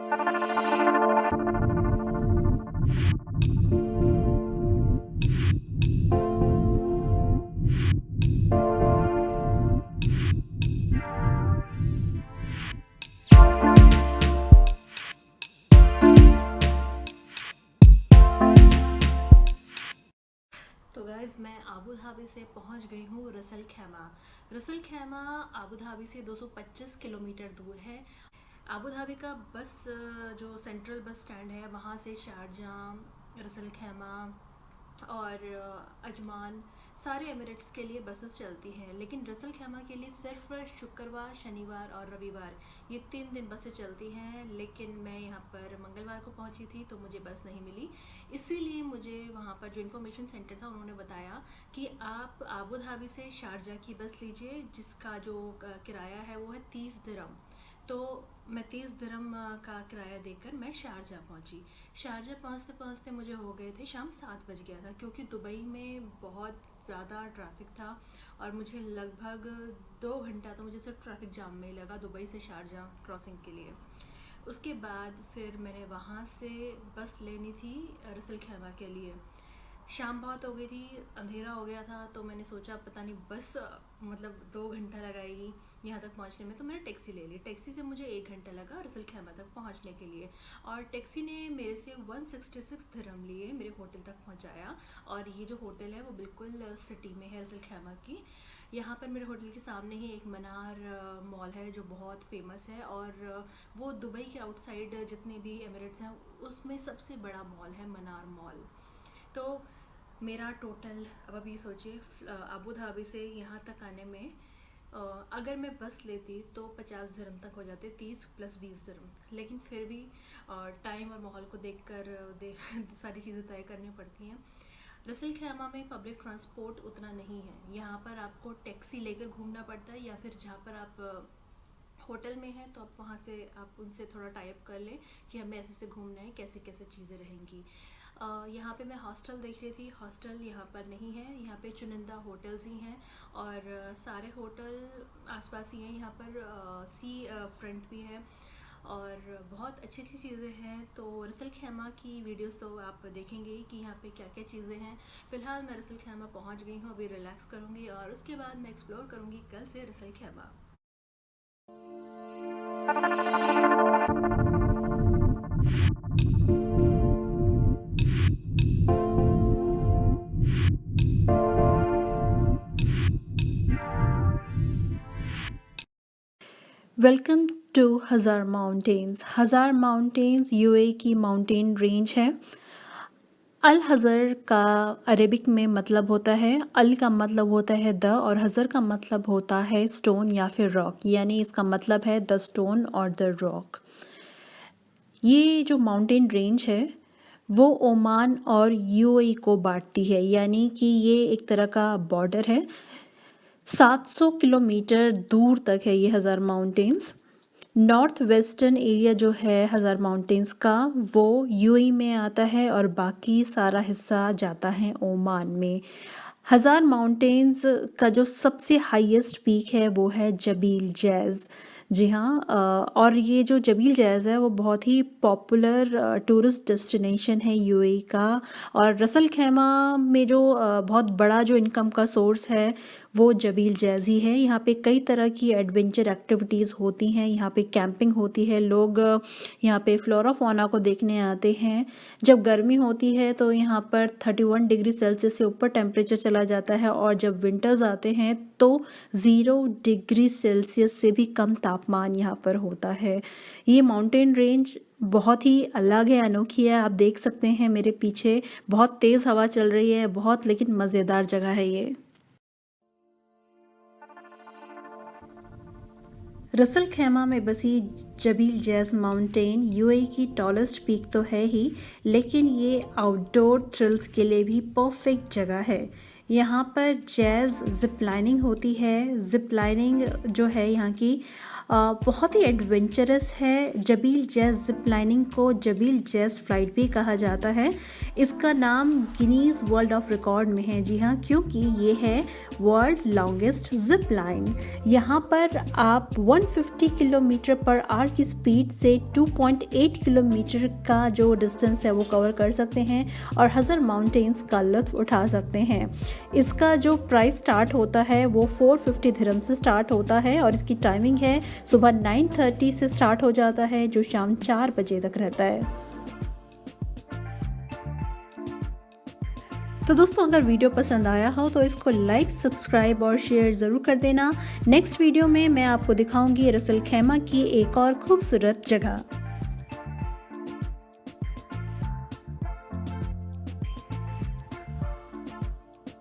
तो गाइज़ मैं Abu Dhabi से पहुंच गई हूँ रसल खैमा। रसल खैमा आबू धाबी से 225 किलोमीटर दूर है। आबू धाबी का बस जो सेंट्रल बस स्टैंड है वहाँ से शारजाह, रसल खैमा और अजमान सारे एमिरेट्स के लिए बसेस चलती हैं, लेकिन रसल खैमा के लिए सिर्फ शुक्रवार, शनिवार और रविवार ये 3 दिन बसें चलती हैं। लेकिन मैं यहाँ पर मंगलवार को पहुँची थी तो मुझे बस नहीं मिली, इसीलिए मुझे वहाँ पर जो इन्फॉर्मेशन सेंटर था उन्होंने बताया कि आप आबू धाबी से शारजाह की बस लीजिए, जिसका जो किराया है वो है 30 दिरहम। तो मैं 30 दिरहम का किराया देकर मैं शारजाह पहुंची। शारजाह पहुंचते पहुंचते मुझे हो गए थे शाम 7 बज गया था, क्योंकि दुबई में बहुत ज़्यादा ट्रैफिक था और मुझे लगभग 2 घंटा तो मुझे सिर्फ ट्रैफिक जाम में ही लगा दुबई से शारजाह क्रॉसिंग के लिए। उसके बाद फिर मैंने वहाँ से बस लेनी थी रसल खैमा के लिए। शाम बहुत हो गई थी, अंधेरा हो गया था, तो मैंने सोचा पता नहीं बस मतलब 2 घंटा लगाएगी यहाँ तक पहुँचने में, तो मैंने टैक्सी ले ली। टैक्सी से मुझे 1 घंटा लगा रसल खैमा तक पहुँचने के लिए, और टैक्सी ने मेरे से 166 दिरहम लिए मेरे होटल तक पहुँचाया। और ये जो होटल है वो बिल्कुल सिटी में है रसल खैमा की। यहाँ पर मेरे होटल के सामने ही एक मनार मॉल है जो बहुत फेमस है, और वो दुबई के आउटसाइड जितने भी एमिरेट्स हैं उसमें सबसे बड़ा मॉल है मनार मॉल। तो मेरा टोटल अब अभी सोचिए अबू धाबी से यहाँ तक आने में अगर मैं बस लेती तो 50 दिरहम तक हो जाते, 30 + 20 दिरहम। लेकिन फिर भी टाइम और माहौल को देखकर सारी चीज़ें तय करनी पड़ती हैं। रसल खैमा में पब्लिक ट्रांसपोर्ट उतना नहीं है, यहाँ पर आपको टैक्सी लेकर घूमना पड़ता है, या फिर जहाँ पर आप होटल में हैं तो आप वहाँ से आप उनसे थोड़ा टाइप कर लें कि हमें ऐसे से घूमना है, कैसे कैसे चीज़ें रहेंगी। यहाँ पे मैं हॉस्टल देख रही थी, हॉस्टल यहाँ पर नहीं है, यहाँ पे चुनिंदा होटल्स ही हैं, और सारे होटल आसपास ही हैं। यहाँ पर सी फ्रंट भी है और बहुत अच्छी अच्छी चीज़ें हैं। तो रसल खैमा की वीडियोस तो आप देखेंगे ही कि यहाँ पे क्या क्या चीज़ें हैं। फ़िलहाल मैं रसल खैमा पहुँच गई हूँ, अभी रिलैक्स करूँगी और उसके बाद मैं एक्सप्लोर करूँगी कल से रसल खैमा। वेलकम टू हज़ार माउंटेन्स। हज़ार माउंटेन्स यूएई की माउंटेन रेंज है। अल हज़र का अरेबिक में मतलब होता है, अल का मतलब होता है द, और हज़र का मतलब होता है स्टोन या फिर रॉक, यानी इसका मतलब है द स्टोन और द रॉक। ये जो माउंटेन रेंज है वो ओमान और यूएई को बांटती है, यानी कि ये एक तरह का बॉर्डर है। 700 किलोमीटर दूर तक है ये हज़ार माउंटेन्स। नॉर्थ वेस्टर्न एरिया जो है हज़ार माउंटेन्स का वो यूएई में आता है, और बाकी सारा हिस्सा जाता है ओमान में। हज़ार माउंटेन्स का जो सबसे हाईएस्ट पीक है वो है जबील जैज़। जी हाँ, और ये जो जबील जैज़ है वो बहुत ही पॉपुलर टूरिस्ट डेस्टिनेशन है यूएई का। और रसल खैमा में जो बहुत बड़ा जो इनकम का सोर्स है वो जबील जैज़ ही है। यहाँ पे कई तरह की एडवेंचर एक्टिविटीज़ होती हैं, यहाँ पे कैंपिंग होती है, लोग यहाँ पे फ्लोरा फौना को देखने आते हैं। जब गर्मी होती है तो यहाँ पर 31 डिग्री सेल्सियस से ऊपर टेम्परेचर चला जाता है, और जब विंटर्स आते हैं तो 0 डिग्री सेल्सियस से भी कम तापमान यहाँ पर होता है। ये माउंटेन रेंज बहुत ही अलग है, अनोखी है। आप देख सकते हैं मेरे पीछे बहुत तेज़ हवा चल रही है, बहुत लेकिन मज़ेदार जगह है ये। रसल खैमा में बसी जबील जैज़ माउंटेन यूएई की टॉलेस्ट पीक तो है ही, लेकिन ये आउटडोर थ्रिल्स के लिए भी परफेक्ट जगह है। यहाँ पर जैज़ ज़िप लाइनिंग होती है। ज़िप लाइनिंग जो है यहाँ की बहुत ही एडवेंचरस है। जबील जैज़ ज़िप लाइनिंग को जबील जैज़ फ्लाइट भी कहा जाता है। इसका नाम गिनीज़ वर्ल्ड ऑफ रिकॉर्ड में है। जी हाँ, क्योंकि ये है वर्ल्ड लॉन्गेस्ट ज़िप लाइन। यहाँ पर आप 150 किलोमीटर पर आवर की स्पीड से 2.8 किलोमीटर का जो डिस्टेंस है वो कवर कर सकते हैं और हज़र माउंटेन्स का लुत्फ़ उठा सकते हैं। इसका जो प्राइस स्टार्ट होता है वो 450 दिरहम से स्टार्ट होता है और इसकी टाइमिंग है सुबह 9:30 से स्टार्ट हो जाता है जो शाम 4 बजे तक रहता है। तो दोस्तों, अगर वीडियो पसंद आया हो तो इसको लाइक, सब्सक्राइब और शेयर ज़रूर कर देना। नेक्स्ट वीडियो में मैं आपको दिखाऊंगी रसल खैमा की एक और खूबसूरत जगह।